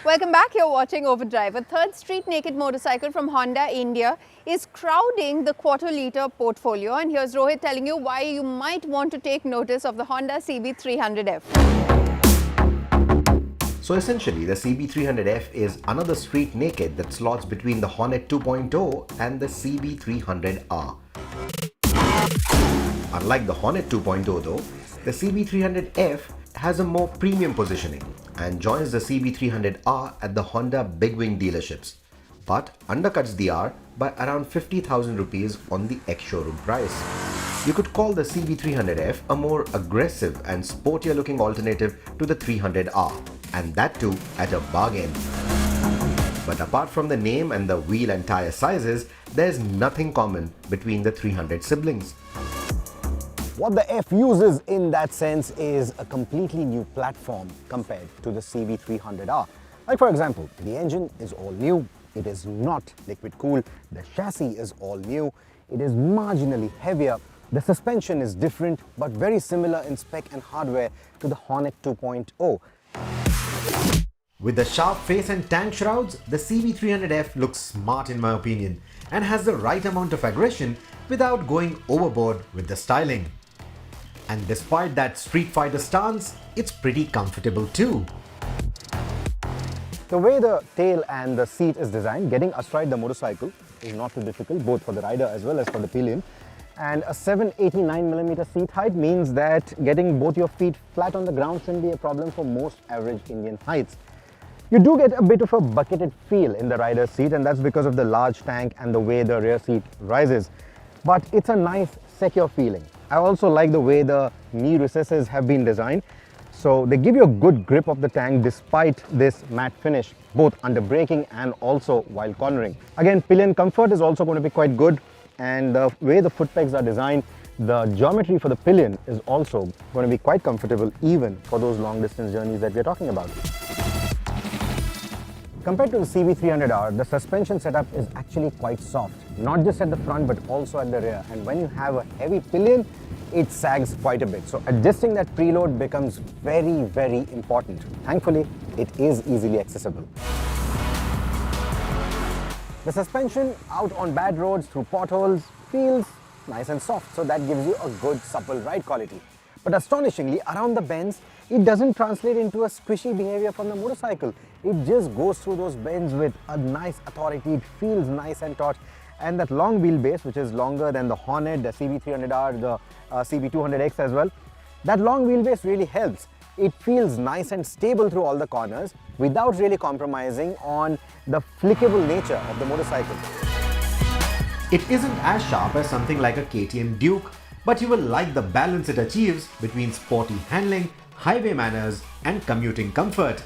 Welcome back. You're watching Overdrive. A third street naked motorcycle from Honda India is crowding the quarter-litre portfolio. And here's Rohit telling you why you might want to take notice of the Honda CB300F. So essentially, the CB300F is another street naked that slots between the Hornet 2.0 and the CB300R. Unlike the Hornet 2.0 though, the CB300F has a more premium positioning and joins the CB300R at the Honda big wing dealerships, but undercuts the R by around 50,000 rupees on the ex-showroom price. You could call the CB300F a more aggressive and sportier looking alternative to the 300R, and that too at a bargain. But apart from the name and the wheel and tire sizes, there's nothing common between the 300 siblings. What the F uses in that sense is a completely new platform compared to the CB300R. Like for example, the engine is all new, it is not liquid cooled, the chassis is all new, it is marginally heavier, the suspension is different but very similar in spec and hardware to the Hornet 2.0. With the sharp face and tank shrouds, the CB300F looks smart in my opinion and has the right amount of aggression without going overboard with the styling. And despite that Street Fighter stance, it's pretty comfortable too. The way the tail and the seat is designed, getting astride the motorcycle is not too difficult, both for the rider as well as for the pillion. And a 789mm seat height means that getting both your feet flat on the ground shouldn't be a problem for most average Indian heights. You do get a bit of a bucketed feel in the rider's seat, and that's because of the large tank and the way the rear seat rises. But it's a nice, secure feeling. I also like the way the knee recesses have been designed. So they give you a good grip of the tank despite this matte finish, both under braking and also while cornering. Again, pillion comfort is also going to be quite good, and the way the foot pegs are designed, the geometry for the pillion is also going to be quite comfortable even for those long distance journeys that we're talking about. Compared to the CB300R, the suspension setup is actually quite soft, not just at the front but also at the rear, and when you have a heavy pillion, it sags quite a bit. So adjusting that preload becomes very, very important. Thankfully, it is easily accessible. The suspension out on bad roads through potholes feels nice and soft, so that gives you a good supple ride quality. But astonishingly, around the bends, it doesn't translate into a squishy behavior from the motorcycle. It just goes through those bends with a nice authority. It feels nice and taut. And that long wheelbase, which is longer than the Hornet, the CB300R, the CB200X as well, that long wheelbase really helps. It feels nice and stable through all the corners without really compromising on the flickable nature of the motorcycle. It isn't as sharp as something like a KTM Duke, but you will like the balance it achieves between sporty handling, highway manners and commuting comfort.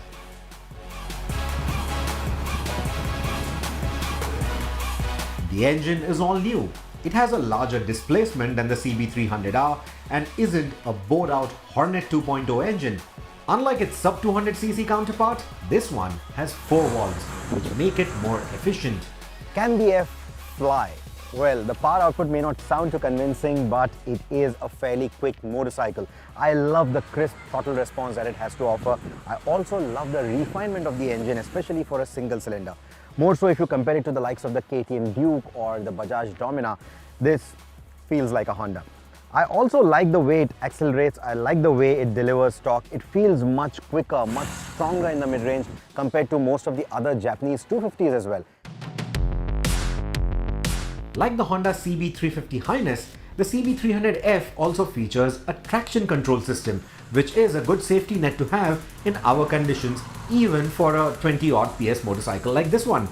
The engine is all new. It has a larger displacement than the CB300R and isn't a bored out Hornet 2.0 engine. Unlike its sub 200cc counterpart, this one has 4 valves, which make it more efficient. Can the F fly? Well, the power output may not sound too convincing, but it is a fairly quick motorcycle. I love the crisp throttle response that it has to offer. I also love the refinement of the engine, especially for a single cylinder. More so if you compare it to the likes of the KTM Duke or the Bajaj Domina, this feels like a Honda. I also like the way it accelerates. I like the way it delivers torque. It feels much quicker, much stronger in the mid-range compared to most of the other Japanese 250s as well. Like the Honda CB350 Highness, the CB300F also features a traction control system, which is a good safety net to have in our conditions, even for a 20-odd PS motorcycle like this one.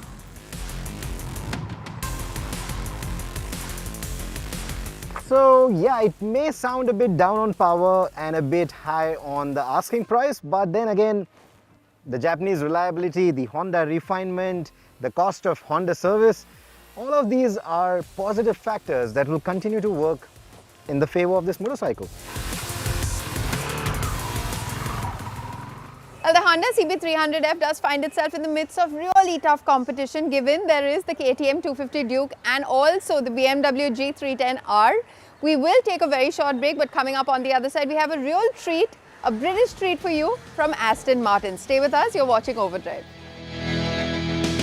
So yeah, it may sound a bit down on power and a bit high on the asking price, but then again, the Japanese reliability, the Honda refinement, the cost of Honda service, all of these are positive factors that will continue to work in the favor of this motorcycle. Well, the Honda CB300F does find itself in the midst of really tough competition, given there is the KTM 250 Duke and also the BMW G310R. We will take a very short break, but coming up on the other side, we have a real treat, a British treat for you from Aston Martin. Stay with us, you're watching Overdrive. Bye.